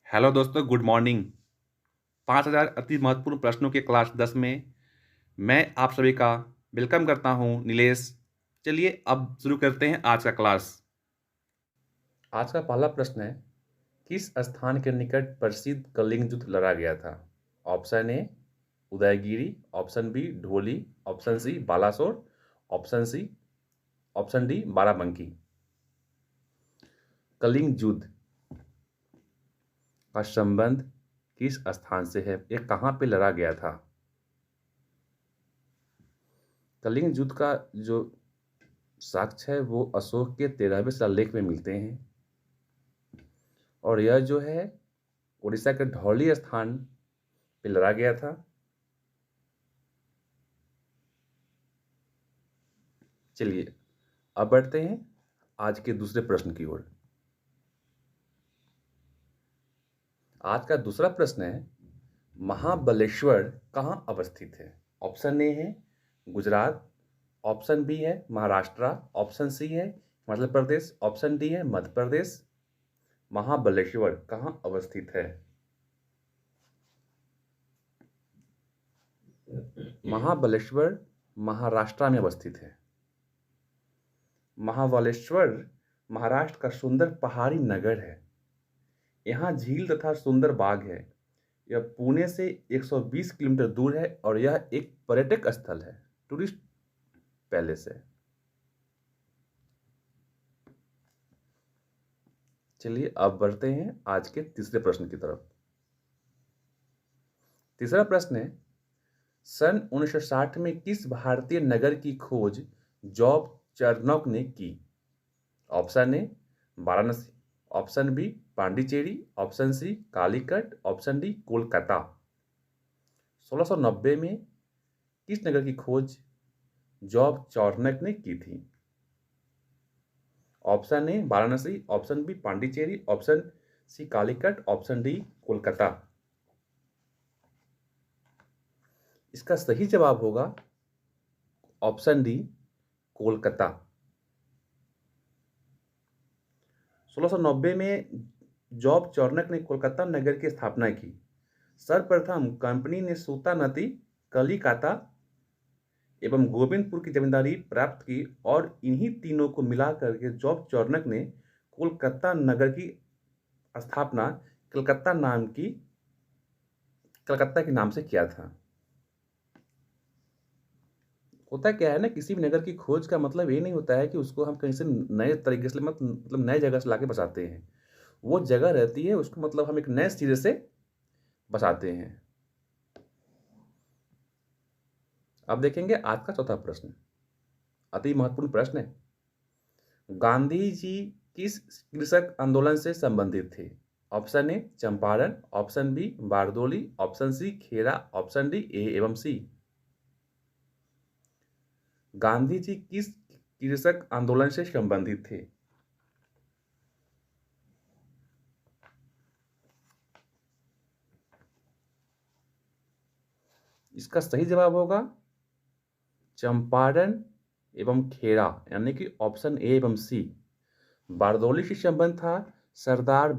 Hello दोस्तों, good morning. 5000 अति महत्वपूर्ण प्रश्नों के क्लास 10 में मैं आप सभी का वेलकम करता हूं, नीलेश। चलिए अब शुरू करते हैं आज का क्लास। आज का पहला प्रश्न है, किस स्थान के निकट प्रसिद्ध कलिंग युद्ध लड़ा गया था? Option A Udayagiri, option B Dholi, option C Balasore, option D Barabanki. Kalinga युद्ध का संबंध किस स्थान से है? यह कहाँ पे लड़ा गया था? कलिंग युद्ध का जो साक्ष्य है वो अशोक के 13वें शिलालेख में मिलते हैं और यह जो है उड़ीसा के धौली स्थान पे लड़ा गया था। चलिए अब बढ़ते हैं आज के दूसरे प्रश्न की ओर। आज का दूसरा प्रश्न है, महाबलेश्वर कहाँ अवस्थित है? ऑप्शन ए है गुजरात, ऑप्शन बी है महाराष्ट्र, ऑप्शन सी है हिमाचल प्रदेश, ऑप्शन डी है मध्य प्रदेश। महाबलेश्वर कहाँ अवस्थित है? महाबलेश्वर महाराष्ट्र में अवस्थित है। महाबलेश्वर महाराष्ट्र का सुंदर पहाड़ी नगर है। यहाँ झील तथा सुंदर बाग है। यह पुणे से 120 किलोमीटर दूर है और यह एक पर्यटक स्थल है, टूरिस्ट पैलेस है। चलिए अब बढ़ते हैं आज के तीसरे प्रश्न की तरफ। तीसरा प्रश्न है, सन 1960 में किस भारतीय नगर की खोज जॉब चार्नोक ने की? Option A Varanasi, option B Pondicherry, option C Calicut, option D Kolkata. 1690 में किस नगर की खोज जॉब चार्नोक ने की थी? Option A Varanasi, option B Pondicherry, option C Calicut, option D Kolkata. इसका सही जवाब होगा ऑप्शन डी कोलकाता। 1690 में जॉब चार्नोक ने कोलकाता नगर की स्थापना की। सर्वप्रथम कंपनी ने सूता नदी, कलिकाता एवं गोविंदपुर की जमींदारी प्राप्त की और इन्हीं तीनों को मिलाकर के जॉब चार्नोक ने कोलकाता नगर की स्थापना कलकत्ता के नाम से किया था। होता क्या है ना, किसी भी नगर की खोज का मतलब ये नहीं होता है कि उसको हम कहीं से नए तरीके से मतलब नए जगह से लाके बसाते हैं। वो जगह रहती है, उसको मतलब हम एक नए सिरे से बसाते हैं। अब देखेंगे आज का चौथा प्रश्न, अति महत्वपूर्ण प्रश्न है। गांधी जी किस कृषक आंदोलन से संबंधित थे? Option A Champaran, option B Bardoli, option C Kheda, option D A एवं सी। गांधी जी किस कृषक आंदोलन से संबंधित थे? इसका सही जवाब होगा चंपारण एवं खेड़ा, यानी कि ऑप्शन ए एवं सी। बारदौली से संबंध था सरदार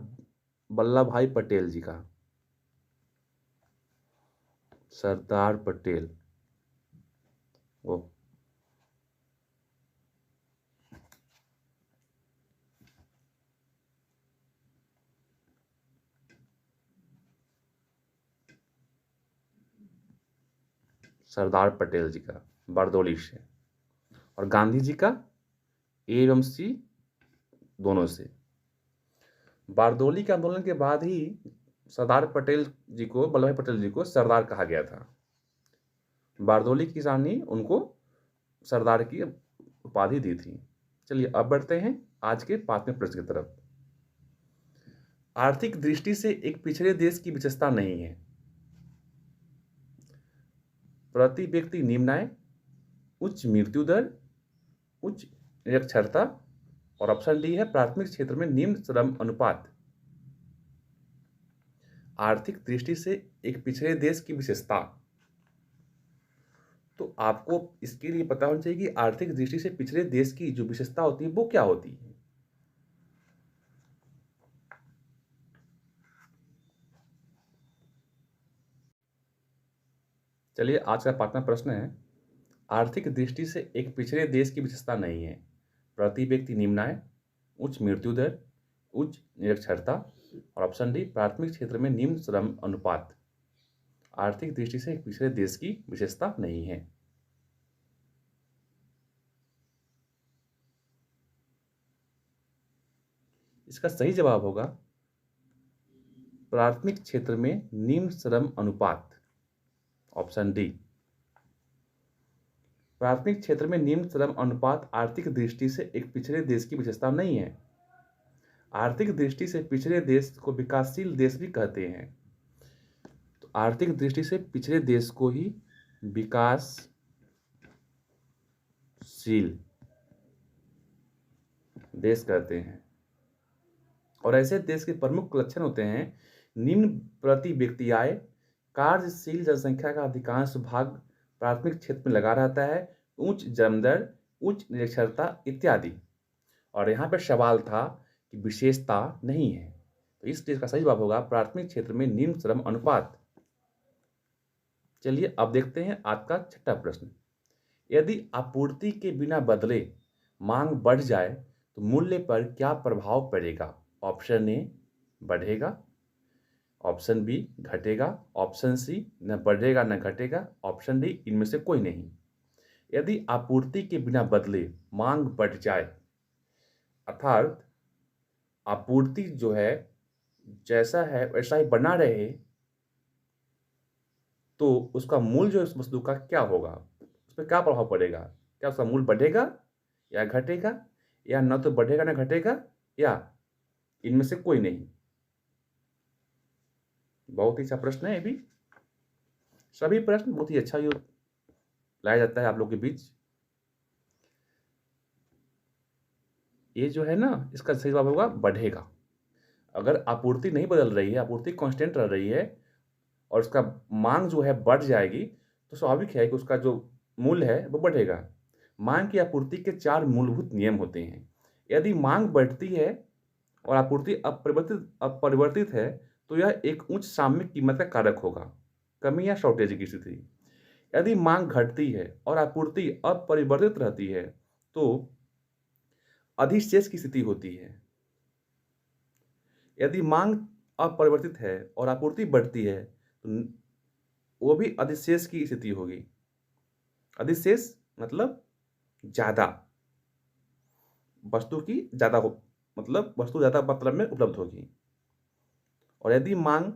वल्लभ भाई पटेल जी का। सरदार पटेल वो सरदार पटेल जी का बारदौली से, और गांधी जी का ए एवं सी दोनों से। बारदौली के आंदोलन के बाद ही सरदार पटेल जी को, वल्लभ भाई पटेल जी को सरदार कहा गया था। बारदौली की किसानी उनको सरदार की उपाधि दी थी। चलिए अब बढ़ते हैं आज के 5वें प्रश्न की तरफ। आर्थिक दृष्टि से एक पिछड़े देश की विशेषता नहीं है। प्रति व्यक्ति निम्न आय, उच्च मृत्यु दर, उच्च निरक्षरता, और ऑप्शन डी है प्राथमिक क्षेत्र में निम्न श्रम अनुपात। आर्थिक दृष्टि से एक पिछड़े देश की विशेषता, तो आपको इसके लिए पता होना चाहिए कि आर्थिक दृष्टि से पिछड़े देश की जो विशेषता होती है वो क्या होती है। चलिए आज का 5वां प्रश्न है, आर्थिक दृष्टि से एक पिछड़े देश की विशेषता नहीं है। प्रति व्यक्ति निम्न आय, उच्च मृत्यु दर, उच्च निरक्षरता और ऑप्शन डी प्राथमिक क्षेत्र में निम्न श्रम अनुपात। आर्थिक दृष्टि से एक पिछड़े देश की विशेषता नहीं है। इसका सही जवाब होगा प्राथमिक क्षेत्र में निम्न श्रम अनुपात, ऑप्शन डी। प्राथमिक क्षेत्र में निम्न श्रम अनुपात आर्थिक दृष्टि से एक पिछड़े देश की विशेषता नहीं है। आर्थिक दृष्टि से पिछड़े देश को विकासशील देश भी कहते हैं। तो आर्थिक दृष्टि से पिछड़े देश को ही विकासशील देश कहते हैं। और ऐसे देश के प्रमुख लक्षण होते हैं, निम्न प्रति व्यक्ति आय, कार्यशील जनसंख्या का अधिकांश भाग प्राथमिक क्षेत्र में लगा रहता है, उच्च जन्म दर, उच्च निरक्षरता इत्यादि। और यहाँ पे सवाल था कि विशेषता नहीं है, तो इस देश का सही जवाब होगा प्राथमिक क्षेत्र में निम्न श्रम अनुपात। चलिए अब देखते हैं आज का 6वां प्रश्न। यदि आपूर्ति के बिना बदले मांग बढ़ जाए तो मूल्य पर क्या प्रभाव पड़ेगा? ऑप्शन ए बढ़ेगा, ऑप्शन बी घटेगा, ऑप्शन सी न बढ़ेगा न घटेगा, ऑप्शन डी इनमें से कोई नहीं। यदि आपूर्ति के बिना बदले मांग बढ़ जाए, अर्थात आपूर्ति जो है जैसा है वैसा ही बना रहे, तो उसका मूल्य जो इस वस्तु का क्या होगा, उस पर क्या प्रभाव पड़ेगा? क्या उसका मूल्य बढ़ेगा या घटेगा, या न तो बढ़ेगा न घटेगा, या इनमें से कोई नहीं? बहुत ही अच्छा प्रश्न है। ये भी सभी प्रश्न बहुत ही अच्छा लाया जाता है आप लोग के बीच। ये जो है ना, इसका सही जवाब होगा बढ़ेगा। अगर आपूर्ति नहीं बदल रही है, आपूर्ति कांस्टेंट रह रही है और उसका मांग जो है बढ़ जाएगी, तो स्वाभाविक है कि उसका जो मूल्य है वो बढ़ेगा। मांग की आपूर्ति के 4 मूलभूत नियम होते हैं। यदि मांग बढ़ती है और आपूर्ति अपरिवर्तित है तो यह एक उच्च सामयिक कीमत का कारक होगा, कमी या शॉर्टेज की स्थिति। यदि मांग घटती है और आपूर्ति अपरिवर्तित रहती है तो अधिशेष की स्थिति होती है। यदि मांग अपरिवर्तित है और आपूर्ति बढ़ती है तो वो भी अधिशेष की स्थिति होगी। अधिशेष मतलब ज्यादा, वस्तु की ज्यादा हो, मतलब वस्तु ज्यादा मात्रा में उपलब्ध होगी। और यदि मांग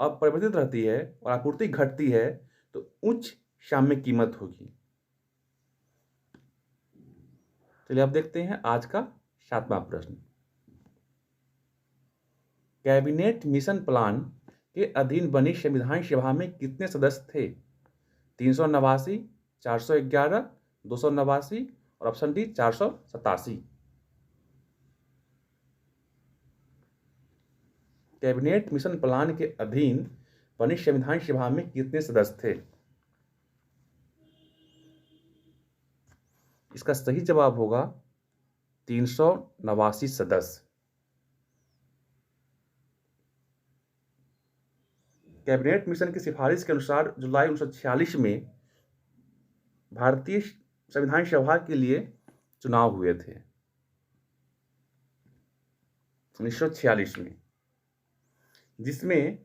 अपरिवर्तित रहती है और आपूर्ति घटती है तो उच्च सामयिक कीमत होगी। चलिए अब देखते हैं आज का 7वां प्रश्न। कैबिनेट मिशन प्लान के अधीन बनी संविधान सभा में कितने सदस्य थे? 389, 411, 289 और option D 487। Cabinet mission plan के अधीन बनी संविधान सभा में कितने सदस्य थे? इसका सही जवाब होगा 389 सदस्य। कैबिनेट मिशन की सिफारिश के अनुसार जुलाई 1946 में भारतीय संविधान सभा के लिए चुनाव हुए थे। 1946 में, जिसमें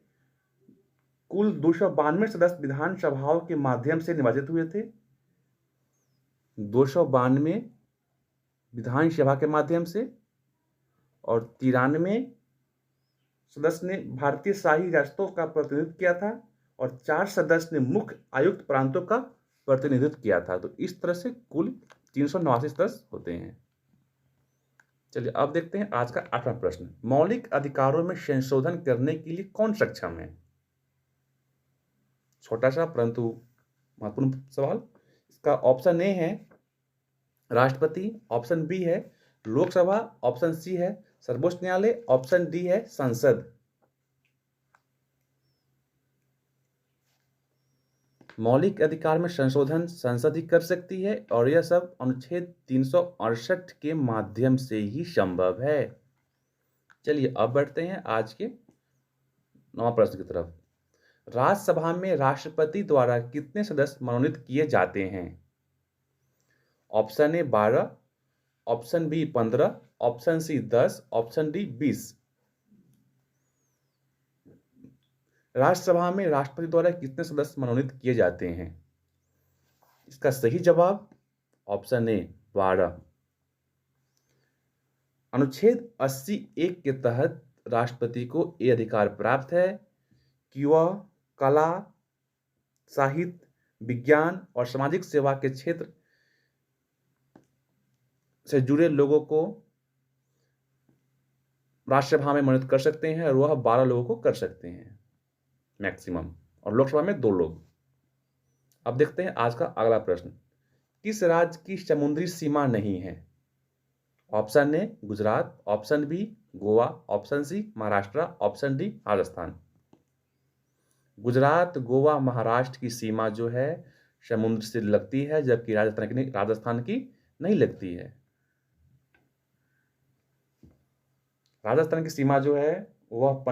कुल 292 सदस्य विधानसभाओं के माध्यम से निर्वाचित हुए थे। 292 विधानसभा के माध्यम से और 93 सदस्य ने भारतीय शाही रियासतों का प्रतिनिधित्व किया था और 4 सदस्य ने मुख्य आयुक्त प्रांतों का प्रतिनिधित्व किया था। तो इस तरह से कुल 389 सदस्य होते हैं। चलिए अब देखते हैं आज का 8वां प्रश्न। मौलिक अधिकारों में संशोधन करने के लिए कौन सक्षम है? छोटा सा परंतु महत्वपूर्ण सवाल। इसका ऑप्शन ए है राष्ट्रपति, ऑप्शन बी है लोकसभा, ऑप्शन सी है सर्वोच्च न्यायालय, ऑप्शन डी है संसद। मौलिक अधिकार में संशोधन संसद ही कर सकती है और यह सब अनुच्छेद 368 के माध्यम से ही संभव है। चलिए अब बढ़ते हैं आज के 9वां प्रश्न की तरफ। राज्यसभा में राष्ट्रपति द्वारा कितने सदस्य मनोनीत किए जाते हैं? Option A 12, option B 15, option C 10, option D 20। Rajya Sabha में राष्ट्रपति द्वारा कितने सदस्य मनोनीत किए जाते हैं? इसका सही जवाब ऑप्शन ए 12। अनुच्छेद 80(1) के तहत राष्ट्रपति को ये अधिकार प्राप्त है कि वह कला, साहित्य, विज्ञान और सामाजिक सेवा के क्षेत्र से जुड़े लोगों को राज्यसभा में मनोनीत कर सकते हैं और वह 12 लोगों को कर सकते हैं मैक्सिमम, और लोकसभा में 2 लोग। अब देखते हैं आज का अगला प्रश्न। किस राज्य की समुद्री सीमा नहीं है? Option A Gujarat, option B Goa, option C Maharashtra, option D Rajasthan. Gujarat, Goa, Maharashtra की सीमा जो है समुद्र से लगती है, जबकि राजस्थान की नहीं लगती है। राजस्थान की सीमा जो है वह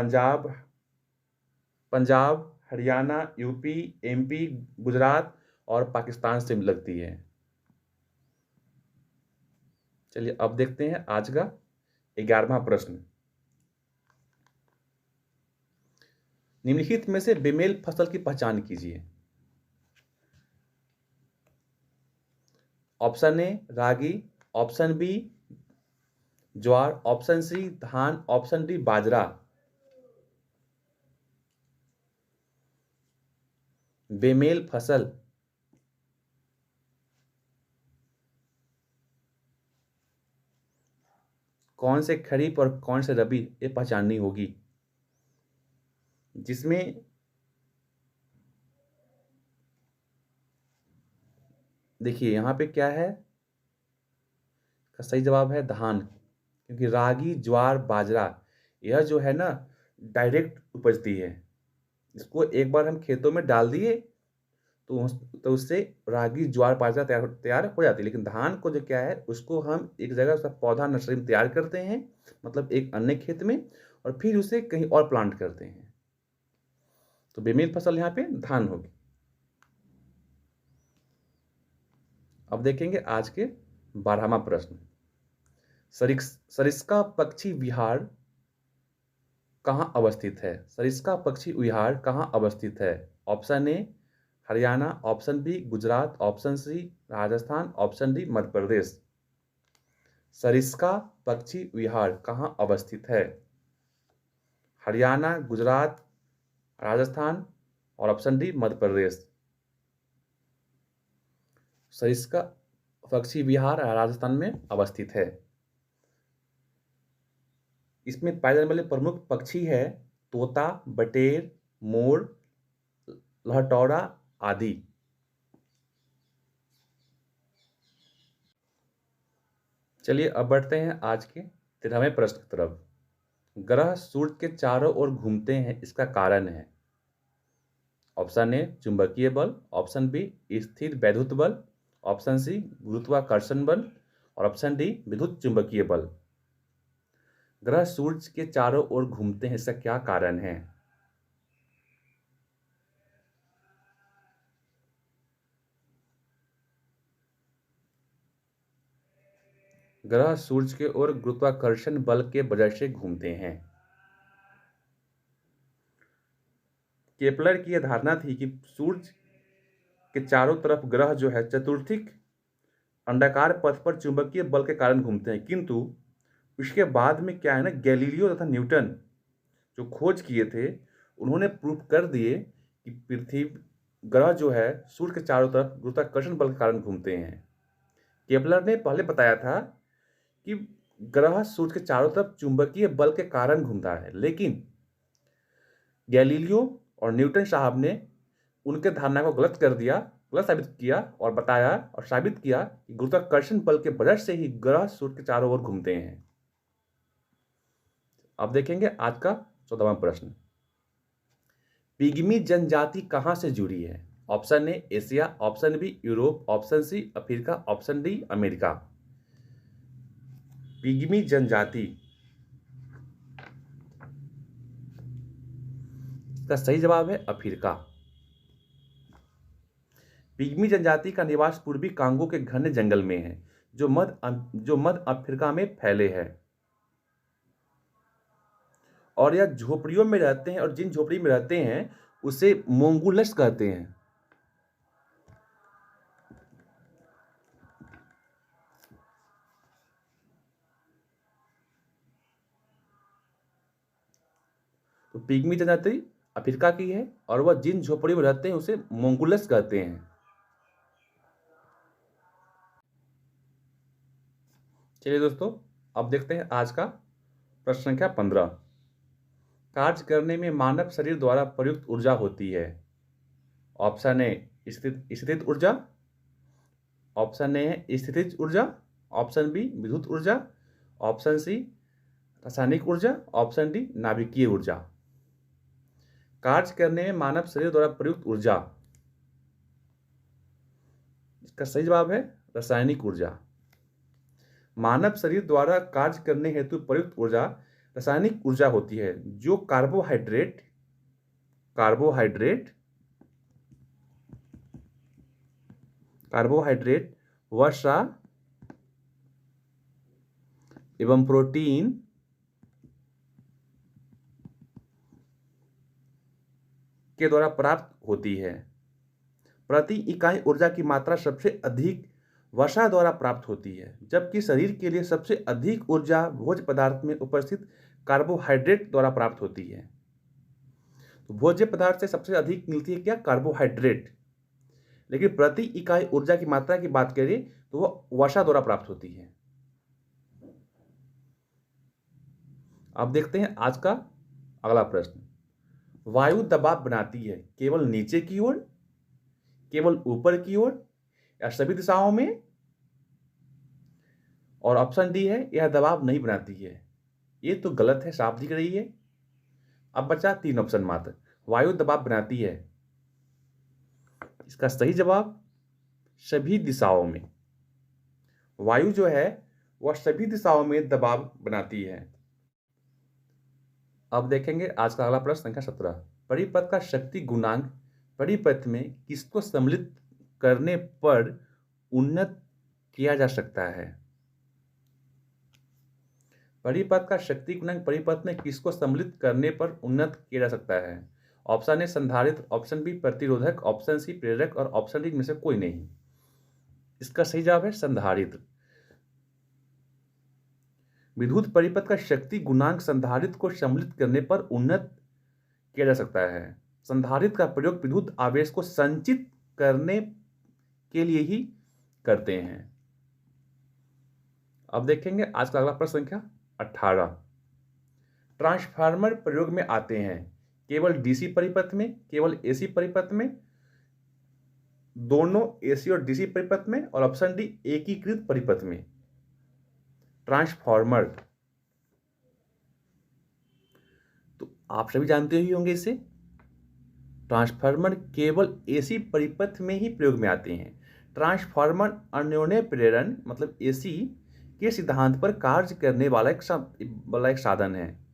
पंजाब, हरियाणा, यूपी, एमपी, गुजरात और पाकिस्तान से लगती है। चलिए अब देखते हैं आज का 11वां प्रश्न। निम्नलिखित में से बेमेल फसल की पहचान कीजिए। Option A ragi, option B jowar, option C धान, ऑप्शन डी बाजरा। बेमेल फसल कौन से खरीफ और कौन से रबी, ये पहचाननी होगी, जिसमें देखिए यहाँ पे क्या है, का सही जवाब है धान, क्योंकि रागी, ज्वार, बाजरा यह जो है ना डायरेक्ट उपजती है। इसको एक बार हम खेतों में डाल दिए तो उससे रागी, ज्वार, बाजरा तैयार हो जाती है। लेकिन धान को जो क्या है, उसको हम एक जगह उसका पौधा नर्सरी में तैयार करते हैं, मतलब एक अन्य खेत में, और फिर उसे कहीं और प्लांट करते हैं। तो बेमेल फसल यहाँ पे धान होगी। अब देखेंगे आज के 12वां प्रश्न। सरिस्का पक्षी विहार कहाँ अवस्थित है? सरिस्का पक्षी विहार कहाँ अवस्थित है? Option A Haryana, option B Gujarat, option C Rajasthan, option D Madhya Pradesh. Sariska पक्षी विहार कहाँ अवस्थित है? हरियाणा, गुजरात, राजस्थान और ऑप्शन डी मध्य प्रदेश। सरिस्का पक्षी विहार राजस्थान में अवस्थित है। इसमें पाए जाने वाले प्रमुख पक्षी है तोता, बटेर, मोर, लहटौड़ा आदि। चलिए अब बढ़ते हैं आज के 13वें प्रश्न की तरफ। ग्रह सूर्य के चारों ओर घूमते हैं, इसका कारण है? ऑप्शन ए चुंबकीय बल, ऑप्शन बी स्थिर वैद्युत बल, ऑप्शन सी गुरुत्वाकर्षण बल और ऑप्शन डी विद्युत चुंबकीय बल। ग्रह सूर्य के चारों ओर घूमते हैं, इसका क्या कारण है? ग्रह सूर्य के ओर गुरुत्वाकर्षण बल के वजह से घूमते हैं। केपलर की यह धारणा थी कि सूर्य के चारों तरफ ग्रह जो है चतुर्थिक अंडाकार पथ पर चुंबकीय बल के कारण घूमते हैं, किंतु उसके बाद में क्या है ना, गैलीलियो तथा न्यूटन जो खोज किए थे, उन्होंने प्रूव कर दिए कि पृथ्वी ग्रह जो है सूर्य के चारों तरफ गुरुत्वाकर्षण बल के कारण घूमते हैं। केपलर ने पहले बताया था कि ग्रह सूर्य के चारों तरफ चुंबकीय बल के कारण घूमता है, लेकिन गैलीलियो और न्यूटन साहब ने उनके धारणा को गलत साबित किया और बताया और साबित किया कि गुरुत्वाकर्षण बल के वजह से ही ग्रह सूर्य के चारों ओर घूमते हैं। अब देखेंगे आज का 14वां प्रश्न। पिग्मी जनजाति कहां से जुड़ी है? Option A Asia, option B Europe, option C Africa, option D America. Pygmy जनजाति इसका सही जवाब है अफ्रीका। पिग्मी जनजाति का निवास पूर्वी कांगो के घने जंगल में है, जो मध्य अफ्रीका में फैले हैं, और यह झोपड़ियों में रहते हैं, और जिन झोपड़ी में रहते हैं उसे मोंगुलस कहते हैं। तो पिग्मी जनजाति अफ्रीका की है, और वह जिन झोपड़ियों में रहते हैं उसे मोंगुलस कहते हैं। चलिए दोस्तों, अब देखते हैं आज का प्रश्न संख्या 15। कार्य करने में मानव शरीर द्वारा प्रयुक्त ऊर्जा होती है। ऑप्शन ए स्थितिज ऊर्जा, ऑप्शन ए है स्थितिज ऊर्जा, ऑप्शन बी विद्युत ऊर्जा, ऑप्शन सी रासायनिक ऊर्जा, ऑप्शन डी नाभिकीय ऊर्जा। कार्य करने में मानव शरीर द्वारा प्रयुक्त ऊर्जा, इसका सही जवाब है रासायनिक ऊर्जा। मानव शरीर द्वारा कार्य करने हेतु प्रयुक्त ऊर्जा रासायनिक ऊर्जा होती है, जो कार्बोहाइड्रेट, वसा एवं प्रोटीन के द्वारा प्राप्त होती है। प्रति इकाई ऊर्जा की मात्रा सबसे अधिक वसा द्वारा प्राप्त होती है, जबकि शरीर के लिए सबसे अधिक ऊर्जा भोज्य पदार्थ में उपस्थित कार्बोहाइड्रेट द्वारा प्राप्त होती है। तो भोज्य पदार्थ से सबसे अधिक मिलती है क्या? कार्बोहाइड्रेट। लेकिन प्रति इकाई ऊर्जा की मात्रा की बात करें तो वह वसा द्वारा प्राप्त होती है। अब देखते हैं आज का अगला प्रश्न। वायु दबाव बनाती है केवल नीचे की ओर, केवल ऊपर की ओर, या सभी दिशाओं में? और ऑप्शन डी है यह दबाव नहीं बनाती है। ये तो गलत है, साफ दिख रही है। अब बचा 3 ऑप्शन मात्र। वायु दबाव बनाती है, इसका सही जवाब सभी दिशाओं में। वायु जो है वह सभी दिशाओं में दबाव बनाती है। अब देखेंगे आज का अगला प्रश्न संख्या 17। परिपथ का शक्ति गुणांक परिपथ में किसको सम्मिलित करने पर उन्नत किया जा सकता है? परिपथ का शक्ति गुणांक परिपथ में किसको सम्मिलित करने पर उन्नत किया जा सकता है? ऑप्शन ए संधारित्र, ऑप्शन बी प्रतिरोधक, ऑप्शन सी प्रेरक, और ऑप्शन डी में से कोई नहीं। इसका सही जवाब है संधारित्र। विद्युत परिपथ का शक्ति गुणांक संधारित्र को सम्मिलित करने पर उन्नत किया जा सकता है। संधारित्र का प्रयोग विद्युत आवेश को संचित करने के लिए ही करते हैं। अब देखेंगे आज का अगला प्रश्न संख्या 18। ट्रांसफार्मर प्रयोग में आते हैं केवल डीसी परिपथ में, केवल एसी परिपथ में, दोनों एसी और डीसी परिपथ में, और ऑप्शन डी एकीकृत परिपथ में। ट्रांसफार्मर तो आप सभी जानते ही होंगे इसे। ट्रांसफार्मर केवल एसी परिपथ में ही प्रयोग में आते हैं। ट्रांसफार्मर अन्योन्य प्रेरण मतलब एसी के सिद्धांत पर कार्य करने वाला एक साधन है,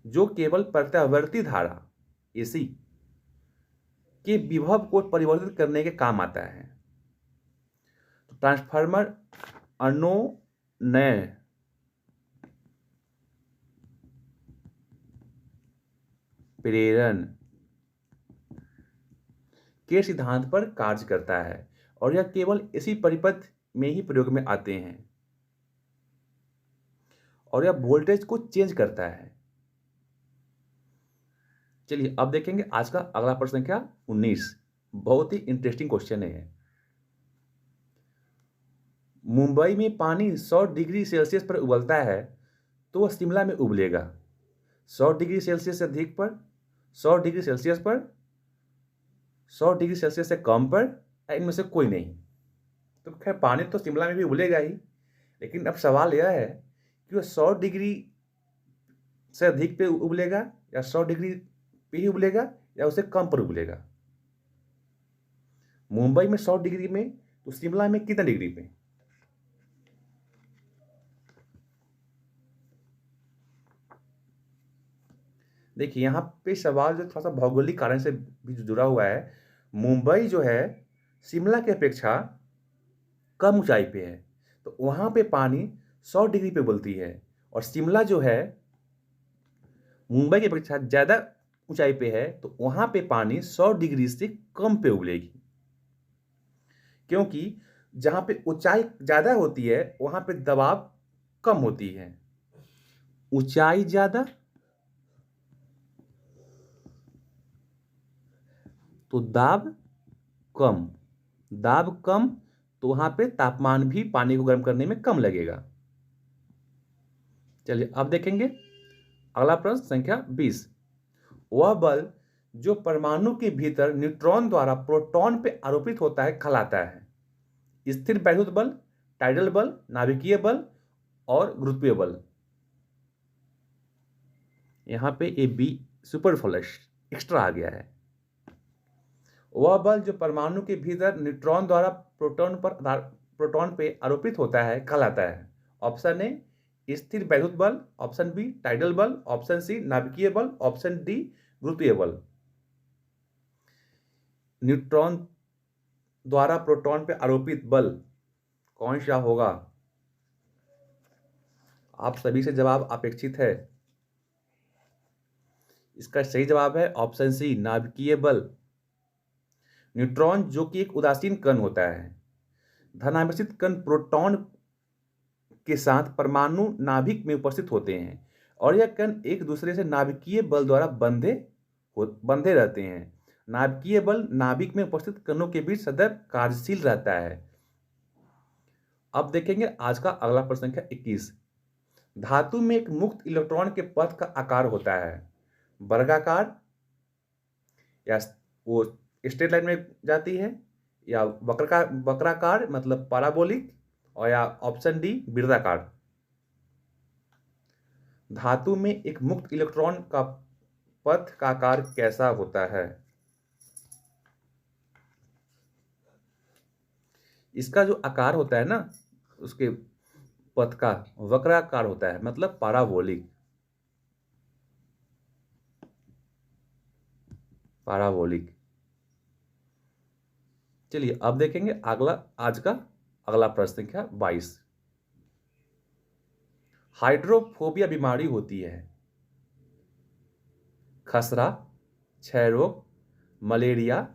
जो केवल प्रत्यावर्ती धारा एसी के विभव को परिवर्तित करने के काम आता है। तो ट्रांसफार्मर अन्योन्य प्रेरण के सिद्धांत पर कार्य करता है, और यह केवल इसी परिपथ में ही प्रयोग में आते हैं, और यह वोल्टेज को चेंज करता है। चलिए अब देखेंगे आज का अगला प्रश्न संख्या 19। बहुत ही इंटरेस्टिंग क्वेश्चन है। मुंबई में पानी 100 डिग्री सेल्सियस पर उबलता है तो वह शिमला में उबलेगा 100 डिग्री सेल्सियस से अधिक पर, 100 डिग्री सेल्सियस पर, 100 डिग्री सेल्सियस से कम पर, या इनमें से कोई नहीं। तो खैर पानी तो शिमला में भी उबलेगा ही, लेकिन अब सवाल यह है कि वह 100 डिग्री से अधिक पे उबलेगा, या 100 डिग्री पे ही उबलेगा, या उसे कम पर उबलेगा। मुंबई में 100 डिग्री में, तो शिमला में कितने डिग्री पे? देखिए यहाँ पे सवाल जो थोड़ा सा भौगोलिक कारण से भी जुड़ा हुआ है। मुंबई जो है शिमला की अपेक्षा कम ऊंचाई पे है, तो वहाँ पे पानी 100 डिग्री पे उबलती है, और शिमला जो है मुंबई की अपेक्षा ज़्यादा ऊंचाई पे है, तो वहाँ पे पानी 100 डिग्री से कम पे उबलेगी। क्योंकि जहाँ पे ऊंचाई ज़्यादा होती है वहाँ पे दबाव कम होती है। ऊंचाई ज़्यादा तो दाब कम, दाब कम तो वहाँ पे तापमान भी पानी को गर्म करने में कम लगेगा। चलिए अब देखेंगे अगला प्रश्न संख्या 20। वह बल जो परमाणु के भीतर न्यूट्रॉन द्वारा प्रोटॉन पे आरोपित होता है कहलाता है। स्थिर वैद्युत बल, टाइडल बल, नाभिकीय बल और गुरुत्वीय बल। यहाँ पे ए बी सुपरफ्लश एक्स्ट्रा आ गया है। वह बल जो परमाणु के भीतर न्यूट्रॉन द्वारा प्रोटॉन पे आरोपित होता है कहलाता है। ऑप्शन ए स्थिर वैद्युत बल, ऑप्शन बी टाइडल बल, ऑप्शन सी नाभिकीय बल, ऑप्शन डी गुरुत्वीय बल। न्यूट्रॉन द्वारा प्रोटॉन पे आरोपित बल कौन सा होगा? आप सभी से जवाब अपेक्षित है। इसका सही जवाब है ऑप्शन सी नाभिकीय बल। न्यूट्रॉन जो कि एक उदासीन कण होता है, धनावेशित कण प्रोटॉन के साथ परमाणु नाभिक में उपस्थित होते हैं, और यह कण एक दूसरे से नाभिकीय बल द्वारा बंधे रहते हैं। नाभिकीय बल नाभिक में उपस्थित कणों के बीच सदैव कार्यशील रहता है। अब देखेंगे आज का अगला प्रश्न संख्या 21। धातु में एक मुक्त इलेक्ट्रॉन के पथ का आकार होता है वर्गाकार, या वो स्ट्रेट लाइन में जाती है, या वक्राकार मतलब पैराबोलिक, और या ऑप्शन डी वृत्ताकार। धातु में एक मुक्त इलेक्ट्रॉन का पथ का आकार कैसा होता है? इसका जो आकार होता है ना, उसके पथ का वक्राकार होता है, मतलब पैराबोलिक। पैराबोलिक। चलिए अब देखेंगे आज का अगला प्रश्न संख्या 22। हाइड्रोफोबिया बीमारी होती है खसरा, क्षय रोग, मलेरिया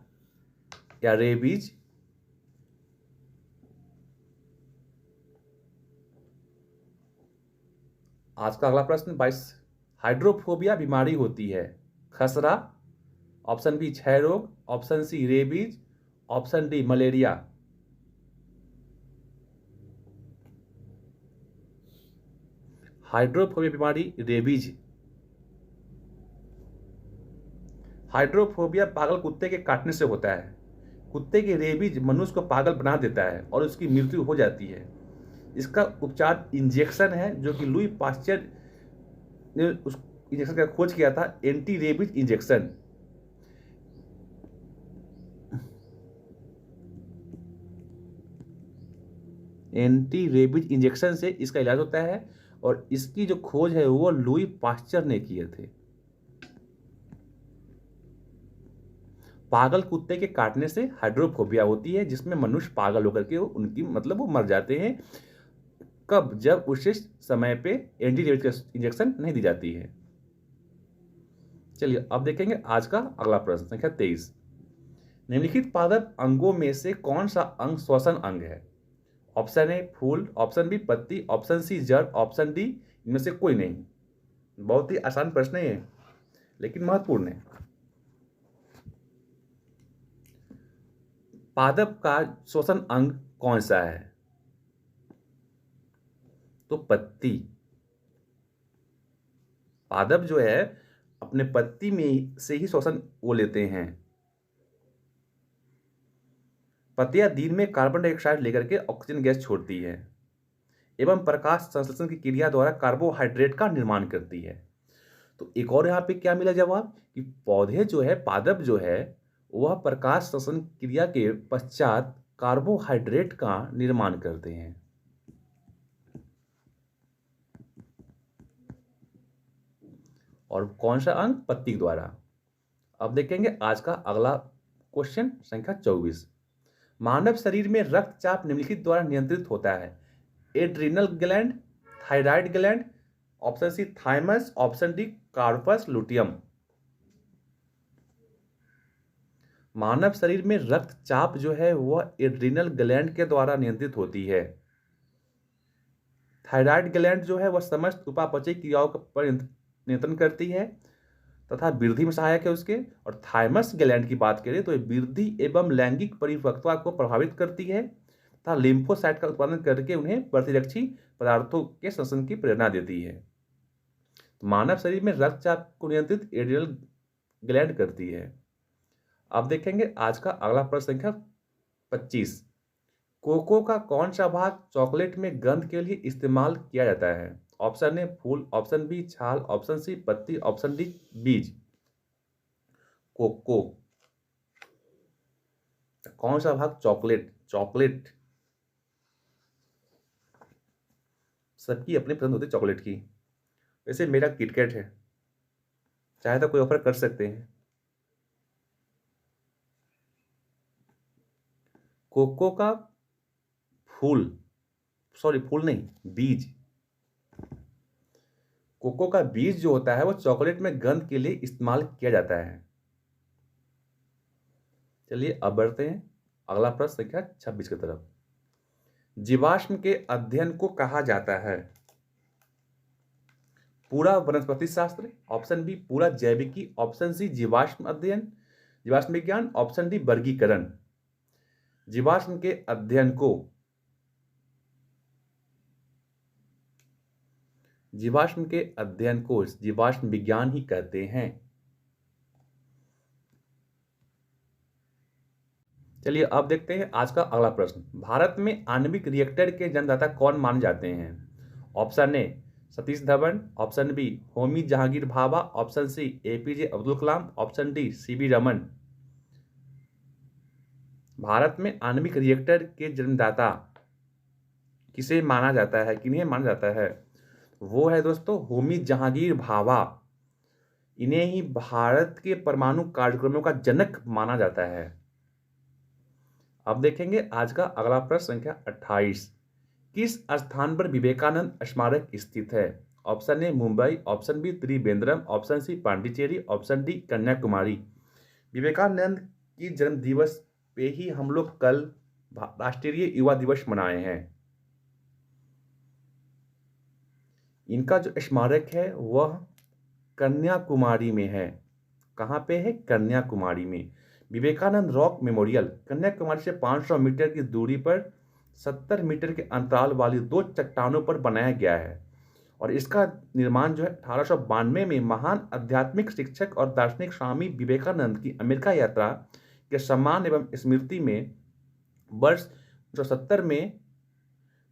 या रेबीज। आज का अगला प्रश्न 22। हाइड्रोफोबिया बीमारी होती है खसरा, ऑप्शन बी क्षय रोग, option C rabies, option D malaria. Hydrophobia बीमारी रेबीज। हाइड्रोफोबिया पागल कुत्ते के काटने से होता है। कुत्ते के रेबीज मनुष्य को पागल बना देता है और उसकी मृत्यु हो जाती है। इसका उपचार इंजेक्शन है, जो कि लुई पास्चर ने उस इंजेक्शन का खोज किया था, anti rabies injection. Anti rabies injection से इसका इलाज होता है, और इसकी जो खोज है वो लुई पास्चर ने किए थे। पागल कुत्ते के काटने से हाइड्रोफोबिया होती है, जिसमें मनुष्य पागल होकर के उनकी मतलब वो मर जाते हैं। कब? जब उसे समय पे एंटी रेबीज इंजेक्शन नहीं दी जाती है। चलिए अब देखेंगे आज का अगला प्रश्न संख्या 23। निम्नलिखित पादप अंगों में से कौन सा अंग श्वसन अंग है? ऑप्शन ए फूल, ऑप्शन बी पत्ती, ऑप्शन सी जड़, ऑप्शन डी इनमें से कोई नहीं। बहुत ही आसान प्रश्न है ये, लेकिन महत्वपूर्ण है। पादप का श्वसन अंग कौन सा है? तो पत्ती। पादप जो है अपने पत्ती में से ही श्वसन वो लेते हैं। पत्तियां दिन में कार्बन डाइऑक्साइड लेकर के ऑक्सीजन गैस छोड़ती है एवं प्रकाश संश्लेषण की क्रिया द्वारा कार्बोहाइड्रेट का निर्माण करती है। तो एक और यहाँ पे क्या मिला जवाब कि पौधे जो है, पादप जो है, वह प्रकाश संश्लेषण क्रिया के पश्चात कार्बोहाइड्रेट का निर्माण करते हैं। और कौन सा अंग? पत्ती द्वारा। अब देखेंगे आज का अगला क्वेश्चन संख्या 24। मानव शरीर में रक्तचाप निम्नलिखित द्वारा नियंत्रित होता है। Adrenal gland, thyroid gland, option C thymus, option D corpus luteum. मानव शरीर में रक्तचाप जो है वह एड्रिनल ग्लैंड के द्वारा नियंत्रित होती है। थायराइड ग्लैंड जो है वह समस्त उपापचयी क्रियाओं पर नियंत्रण करती है तथा वृद्धि में सहायक है उसके। और थाइमस ग्लैंड की बात करें तो ये वृद्धि एवं लैंगिक परिपक्वता को प्रभावित करती है तथा लिम्फोसाइट का उत्पादन करके उन्हें प्रतिरक्षी पदार्थों के संश्लेषण की प्रेरणा देती है। तो मानव शरीर में रक्तचाप को नियंत्रित एड्रिनल ग्लैंड करती है। अब देखेंगे आज का अगला प्रश्न संख्या 25। कोको का कौन सा भाग चॉकलेट में गंध के लिए इस्तेमाल किया जाता है? ऑप्शन ए फूल, ऑप्शन बी छाल, ऑप्शन सी पत्ती, ऑप्शन डी बीज। कोको कौन सा भाग? चॉकलेट। चॉकलेट सबकी अपनी पसंद होती है चॉकलेट की। वैसे मेरा किटकैट है, चाहे तो कोई ऑफर कर सकते हैं। कोको का फूल, सॉरी फूल नहीं, बीज। कोको का बीज जो होता है वो चॉकलेट में गंध के लिए इस्तेमाल किया जाता है। चलिए अब बढ़ते हैं अगला प्रश्न संख्या 26 की तरफ। जीवाश्म के अध्ययन को कहा जाता है? पूरा वनस्पति शास्त्र, ऑप्शन बी पूरा जैविकी, ऑप्शन सी जीवाश्म अध्ययन, जीवाश्म विज्ञान, ऑप्शन डी वर्गीकरण। जीवाश्म के अध्ययन को जीवाश्म विज्ञान ही कहते हैं। चलिए अब देखते हैं आज का अगला प्रश्न। भारत में आणविक रिएक्टर के जन्मदाता कौन माने जाते हैं? Option A Satish Dhawan, option B Homi Jehangir Bhabha, option C APJ Abdul Kalam, option D CV Raman. Bharat में आणविक रिएक्टर के जन्मदाता किसे माना जाता है, किन्हें माना जाता है? वो है दोस्तों होमी जहांगीर भाभा। इन्हें ही भारत के परमाणु कार्यक्रमों का जनक माना जाता है। अब देखेंगे आज का अगला प्रश्न संख्या 28। किस स्थान पर विवेकानंद स्मारक स्थित है? Option A Mumbai, option B Trivandrum, option C Pondicherry, option D Kanyakumari. Vivekananda की जन्म दिवस पे ही हम लोग कल राष्ट्रीय युवा दिवस मनाए हैं। इनका जो स्मारक है वह कन्याकुमारी में है। कहाँ पे है? कन्याकुमारी में। विवेकानंद रॉक मेमोरियल कन्याकुमारी से 500 मीटर की दूरी पर 70 मीटर के अंतराल वाली 2 चट्टानों पर बनाया गया है और इसका निर्माण जो है 1892 में महान आध्यात्मिक शिक्षक और दार्शनिक स्वामी विवेकानंद की अमेरिका यात्रा के सम्मान एवं स्मृति में वर्ष 1970 में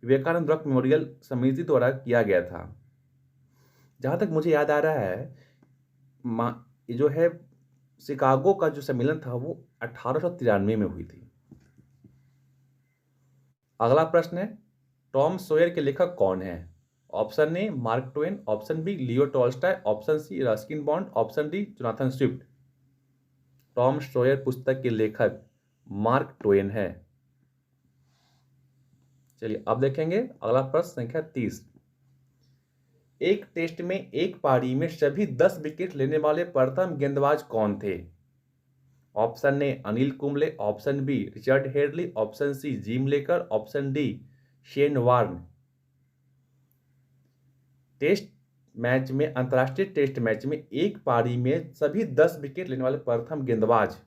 विवेकानंद रॉक मेमोरियल समिति द्वारा किया गया था। जहाँ तक मुझे याद आ रहा है जो है शिकागो का जो सम्मेलन था वो 1893 में हुई थी। अगला प्रश्न है टॉम सॉयर के लेखक कौन है? Option A Mark Twain, option B Leo Tolstoy, option C Ruskin Bond, option D Jonathan Swift. Tom Sawyer पुस्तक के लेखक मार्क ट्वेन है। चलिए अब देखेंगे अगला प्रश्न संख्या 30। एक टेस्ट में एक पारी में सभी 10 विकेट लेने वाले प्रथम गेंदबाज कौन थे? Option A Anil Kumble, option B Richard Hadlee, option C Jim Laker, option D Shane Warne. Test match में, अंतर्राष्ट्रीय टेस्ट मैच में एक पारी में सभी 10 विकेट लेने वाले प्रथम गेंदबाज,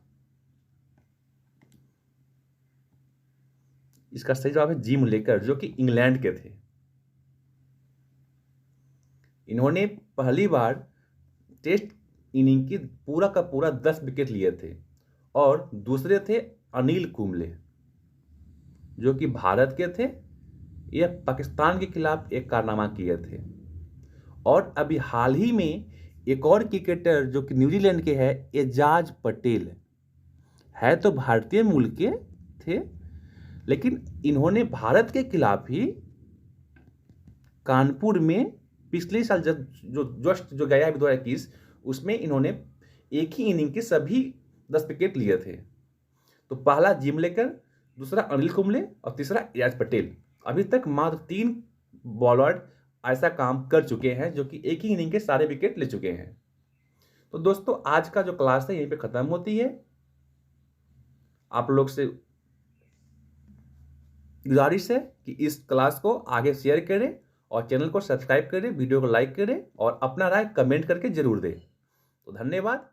इसका सही जवाब है जिम लेकर, जो कि इंग्लैंड के थे। इन्होंने पहली बार टेस्ट इनिंग की पूरा का पूरा 10 विकेट लिए थे। और दूसरे थे अनिल कुंबले जो कि भारत के थे, यह पाकिस्तान के खिलाफ एक कारनामा किए थे। और अभी हाल ही में एक और क्रिकेटर जो कि न्यूजीलैंड के हैं, एजाज पटेल, है तो भारतीय मूल के थे लेकिन इन्होंने भारत के खिलाफ ही कानपुर में पिछले साल जो गया है 2021 उसमें इन्होंने एक ही इनिंग के सभी 10 विकेट लिए थे। तो पहला जिम लेकर, दूसरा अनिल कुंबले और तीसरा यश पटेल। अभी तक मात्र 3 बॉलर ऐसा काम कर चुके हैं जो कि एक ही इनिंग के सारे विकेट ले चुके हैं। तो दोस्तों आज का जो क्लास है यहीं पे खत्म होती है। आप लोग से गुजारिश है कि इस क्लास को आगे शेयर करें और चैनल को सब्सक्राइब करें, वीडियो को लाइक करें और अपना राय कमेंट करके जरूर दें। तो धन्यवाद।